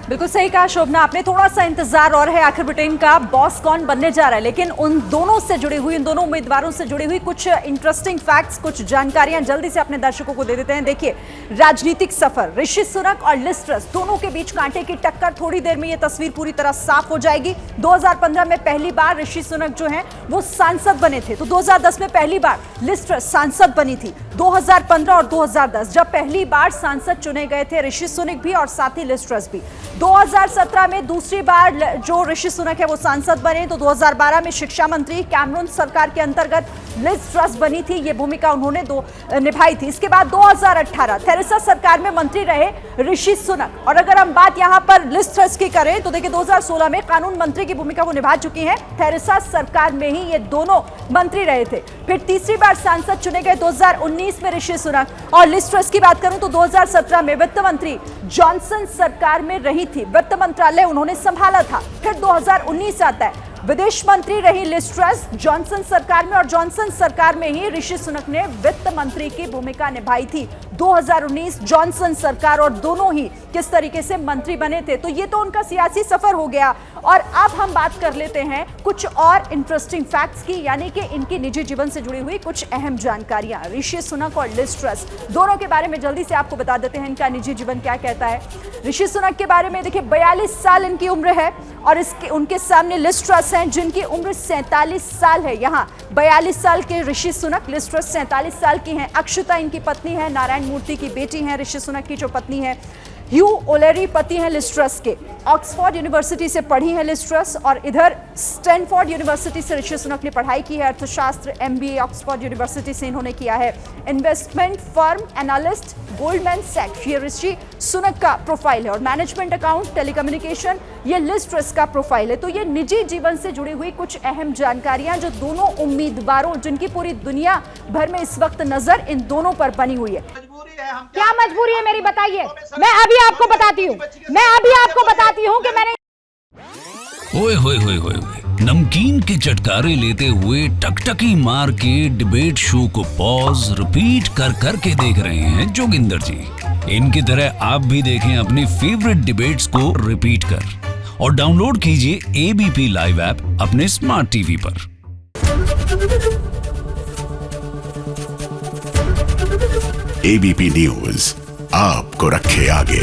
बिल्कुल सही कहा शोभना आपने। थोड़ा सा इंतजार और है आखिर ब्रिटेन का बॉस कौन बनने जा रहा है, लेकिन उन दोनों से जुड़ी हुई, इन दोनों उम्मीदवारों से जुड़ी हुई कुछ इंटरेस्टिंग फैक्ट्स, कुछ जानकारियां जल्दी से अपने दर्शकों को दे देते हैं। देखिए, राजनीतिक सफर, ऋषि सुनक और लिज ट्रस दोनों के बीच कांटे की टक्कर। थोड़ी देर में यह तस्वीर पूरी तरह साफ हो जाएगी। 2015 में पहली बार ऋषि सुनक जो है वो सांसद बने थे, तो 2010 में पहली बार लिज ट्रस सांसद बनी थी। 2015 और 2010 जब पहली बार सांसद चुने गए थे ऋषि सुनक भी और साथ ही लिज ट्रस भी। 2017 में दूसरी बार जो ऋषि सुनक है वो सांसद बने, तो 2012 में शिक्षा मंत्री कैमरून सरकार के अंतर्गत लिज ट्रस बनी थी, ये भूमिका उन्होंने निभाई थी। इसके बाद 2018 थेरेसा सरकार में मंत्री रहे ऋषि सुनक। और अगर हम बात यहां पर लिज ट्रस की करें तो देखिए 2016 में कानून मंत्री की भूमिका वो निभा चुकी हैं। थेरेसा सरकार में ही ये दोनों मंत्री रहे थे। फिर तीसरी बार सांसद चुने गए 2019 में ऋषि सुनक। और लिज ट्रस की बात करूं तो 2017 में वित्त मंत्री जॉनसन सरकार में रही थी, वित्त मंत्रालय उन्होंने संभाला था। फिर 2019 आता है, विदेश मंत्री रही लिज ट्रस जॉनसन सरकार में, और जॉनसन सरकार में ही ऋषि सुनक ने वित्त मंत्री की भूमिका निभाई थी। 2019 जॉनसन सरकार, और दोनों ही किस तरीके से मंत्री बने थे। तो ये तो उनका सियासी सफर हो गया। और अब हम बात कर लेते हैं कुछ और इंटरेस्टिंग फैक्ट्स की, यानी कि इनकी निजी जीवन से जुड़ी हुई कुछ अहम जानकारियां। ऋषि सुनक और लिज ट्रस दोनों के बारे में जल्दी से आपको बता देते हैं, इनका निजी जीवन क्या कहता है। ऋषि सुनक के बारे में देखिए, 42 साल इनकी उम्र है, और उनके सामने लिज ट्रस हैं जिनकी उम्र 47 साल है। यहाँ 42 साल के ऋषि सुनक, लिज ट्रस 47 साल की हैं। अक्षता इनकी पत्नी है, नारायण मूर्ति की बेटी हैं ऋषि सुनक की जो पत्नी है। ह्यू ओलेरी पति हैं लिज ट्रस के। ऑक्सफोर्ड यूनिवर्सिटी से पढ़ी है लिज ट्रस, और इधर स्टैनफोर्ड यूनिवर्सिटी से ऋषि सुनक ने पढ़ाई की है। अर्थशास्त्र MBA ऑक्सफोर्ड यूनिवर्सिटी से इन्होंने किया है। इन्वेस्टमेंट फर्म एनालिस्ट गोल्डमैन सैक्स, ये ऋषि सुनक का प्रोफाइल है। और मैनेजमेंट अकाउंट, टेलीकम्युनिकेशन, ये लिज ट्रस का प्रोफाइल है। तो ये निजी जीवन से जुड़ी हुई कुछ अहम जानकारियां जो दोनों उम्मीदवारों, जिनकी पूरी दुनिया भर में इस वक्त नजर इन दोनों पर बनी हुई है। क्या मजबूरी है मेरी, बताइए। मैं अभी आपको बताती हूँ कि मैंने ओए होए होए होए, नमकीन के चटकारे लेते हुए टकटकी मार के डिबेट शो को पॉज रिपीट कर कर के देख रहे हैं जोगिंदर जी। इनकी तरह आप भी देखें अपनी फेवरेट डिबेट्स को रिपीट कर, और डाउनलोड कीजिए ABP लाइव ऐप अपने स्मार्ट टीवी पर। ABP न्यूज आपको रखे आगे।